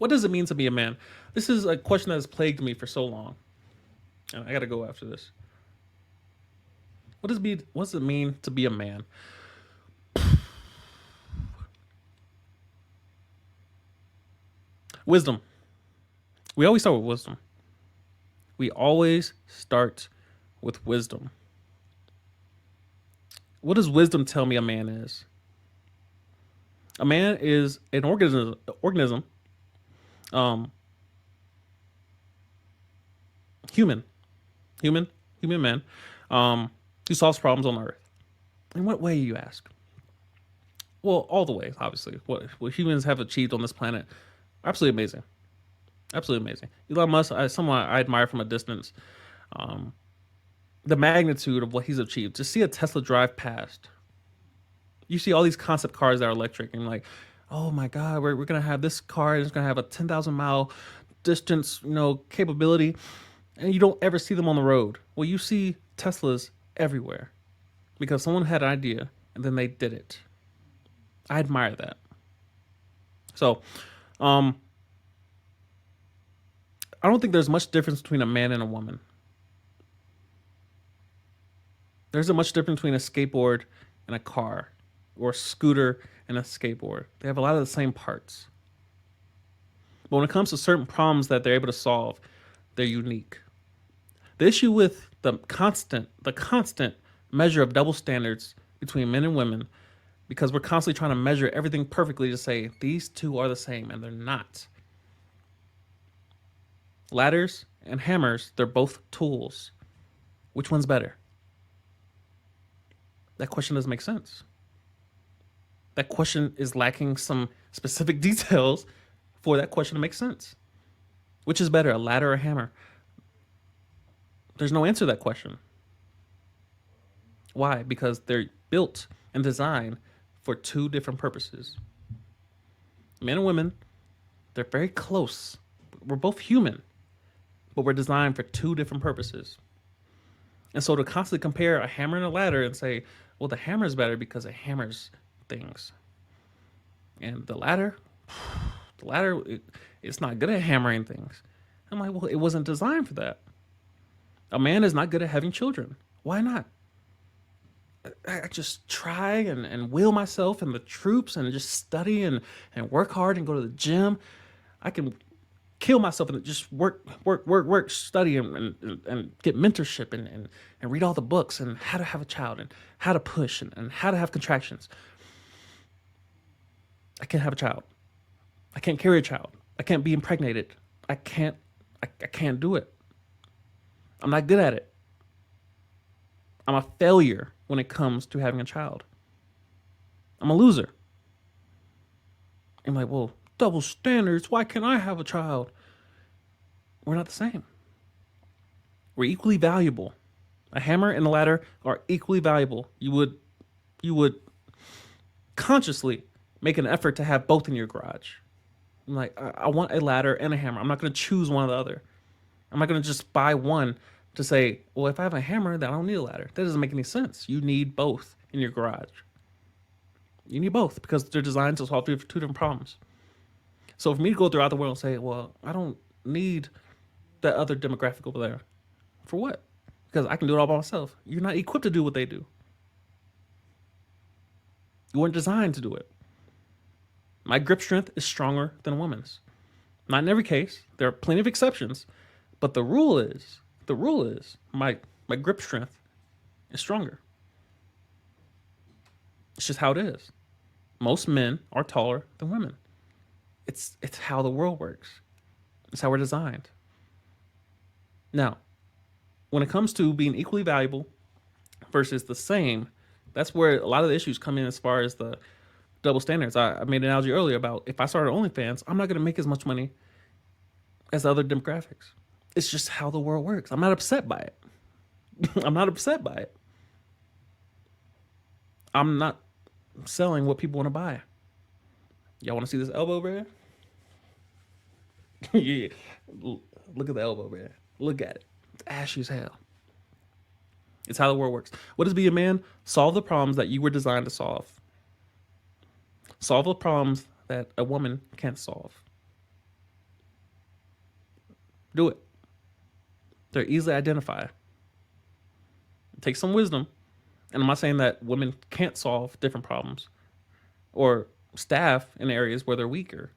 What does it mean to be a man? This is a question that has plagued me for so long. And I gotta go after this. What does it mean to be a man? Wisdom. We always start with wisdom. We always start with wisdom. What does wisdom tell me a man is? A man is an organism, um, human, human, human man, who solves problems on Earth. In what way, you ask? Well, all the ways, obviously. What humans have achieved on this planet, absolutely amazing. Absolutely amazing. Elon Musk, someone I admire from a distance. Um, the magnitude of what he's achieved. To see a Tesla drive past, you see all these concept cars that are electric, and like, oh my God, we're gonna have this car. It's gonna have a 10,000 mile distance, capability, and you don't ever see them on the road. Well, you see Teslas everywhere because someone had an idea and then they did it. I admire that. So, um, I don't think there's much difference between a man and a woman. There's a much difference between a skateboard and a car, or a scooter and a skateboard. They have a lot of the same parts. But when it comes to certain problems that they're able to solve, they're unique. The issue with the constant measure of double standards between men and women, because we're constantly trying to measure everything perfectly to say these two are the same, and they're not. Ladders and hammers, they're both tools. Which one's better? That question doesn't make sense. That question is lacking some specific details for that question to make sense. Which is better, a ladder or a hammer? There's no answer to that question. Why? Because they're built and designed for two different purposes. Men and women, they're very close. We're both human, but we're designed for two different purposes. And so to constantly compare a hammer and a ladder and say, well, the hammer is better because it hammers things. And it's not good at hammering things. I'm like, well, it wasn't designed for that. A man is not good at having children. Why not? I just try and will myself and the troops and just study and work hard and go to the gym. I can kill myself and just work, study and get mentorship and read all the books and how to have a child and how to push and how to have contractions. I can't have a child. I can't carry a child. I can't be impregnated. I can't do it. I'm not good at it. I'm a failure when it comes to having a child. I'm a loser. I'm like, well, double standards. Why can't I have a child? We're not the same. We're equally valuable. A hammer and a ladder are equally valuable. You would consciously make an effort to have both in your garage. I'm like, I want a ladder and a hammer. I'm not going to choose one or the other. I'm not going to just buy one to say, well, if I have a hammer, then I don't need a ladder. That doesn't make any sense. You need both in your garage. You need both because they're designed to solve two different problems. So for me to go throughout the world and say, well, I don't need that other demographic over there. For what? Because I can do it all by myself. You're not equipped to do what they do. You weren't designed to do it. My grip strength is stronger than a woman's. Not in every case. There are plenty of exceptions. But the rule is my grip strength is stronger. It's just how it is. Most men are taller than women. It's how the world works. It's how we're designed. Now, when it comes to being equally valuable versus the same, that's where a lot of the issues come in as far as the double standards. I made an analogy earlier about if I started OnlyFans, I'm not going to make as much money as the other demographics. It's just how the world works. I'm not upset by it. I'm not upset by it. I'm not selling what people want to buy. Y'all want to see this elbow over here? Yeah. Look at the elbow over there. Look at it. It's ashy as hell. It's how the world works. What does be a man? Solve the problems that you were designed to solve. Solve the problems that a woman can't solve. Do it. They're easily identified. It takes some wisdom. And I'm not saying that women can't solve different problems or staff in areas where they're weaker,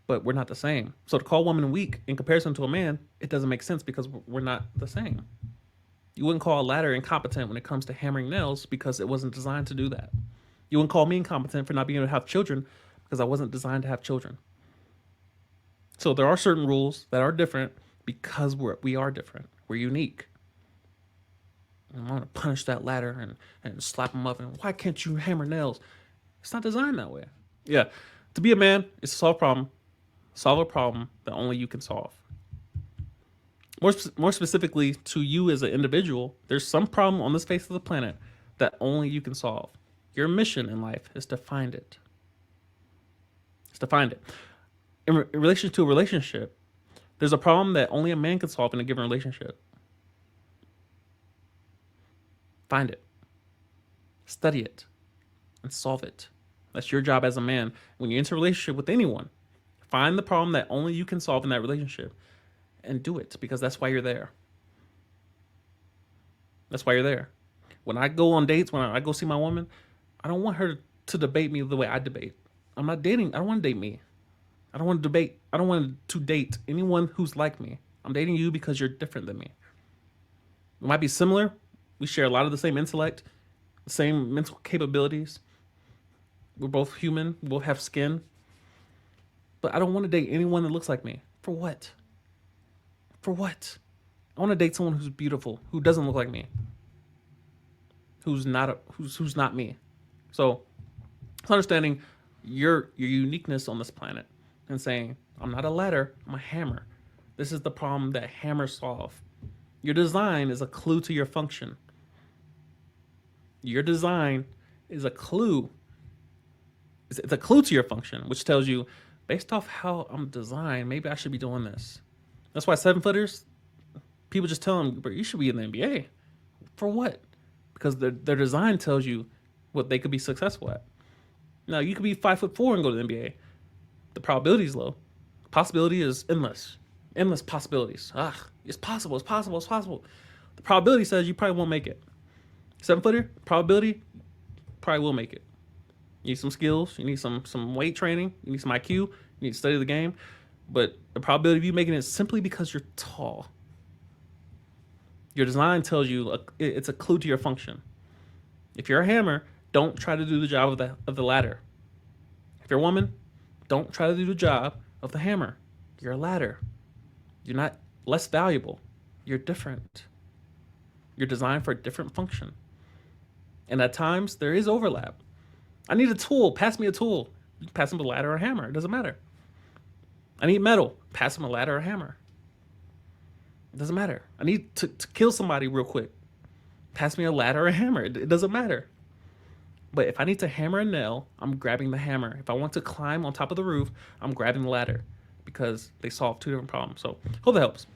but we're not the same. So to call a woman weak in comparison to a man, it doesn't make sense because we're not the same. You wouldn't call a ladder incompetent when it comes to hammering nails because it wasn't designed to do that. You wouldn't call me incompetent for not being able to have children because I wasn't designed to have children. So there are certain rules that are different because we are different. We're unique. I'm going to punish that ladder and slap them up. And why can't you hammer nails? It's not designed that way. Yeah. To be a man is to solve a problem. Solve a problem that only you can solve. More specifically to you as an individual, there's some problem on this face of the planet that only you can solve. Your mission in life is to find it. It's to find it. In relation to a relationship, there's a problem that only a man can solve in a given relationship. Find it. Study it. And solve it. That's your job as a man. When you enter a relationship with anyone, find the problem that only you can solve in that relationship and do it, because that's why you're there. That's why you're there. When I go on dates, when I go see my woman, I don't want her to debate me the way I debate. I'm not dating. I don't want to date me. I don't want to debate. I don't want to date anyone who's like me. I'm dating you because you're different than me. We might be similar. We share a lot of the same intellect, the same mental capabilities. We're both human. We both have skin. But I don't want to date anyone that looks like me. For what? For what? I want to date someone who's beautiful, who doesn't look like me, who's not me. So it's understanding your uniqueness on this planet and saying, I'm not a ladder, I'm a hammer. This is the problem that hammers solve. Your design is a clue to your function. Your design is a clue. It's a clue to your function, which tells you, based off how I'm designed, maybe I should be doing this. That's why 7-footers, people just tell them, but you should be in the NBA. For what? Because their design tells you what they could be successful at. Now, you could be 5'4" and go to the NBA. The probability is low. Possibility is endless. Endless possibilities. It's possible, it's possible, it's possible. The probability says you probably won't make it. 7-footer, probability, probably will make it. You need some skills, you need some weight training, you need some IQ, you need to study the game. But the probability of you making it is simply because you're tall. Your design tells you it's a clue to your function. If you're a hammer, don't try to do the job of the ladder. If you're a woman, don't try to do the job of the hammer. You're a ladder. You're not less valuable. You're different. You're designed for a different function. And at times, there is overlap. I need a tool. Pass me a tool. You can pass them a ladder or a hammer. It doesn't matter. I need metal. Pass them a ladder or a hammer. It doesn't matter. I need to kill somebody real quick. Pass me a ladder or a hammer. It doesn't matter. But if I need to hammer a nail, I'm grabbing the hammer. If I want to climb on top of the roof, I'm grabbing the ladder, because they solve two different problems. So hope that helps.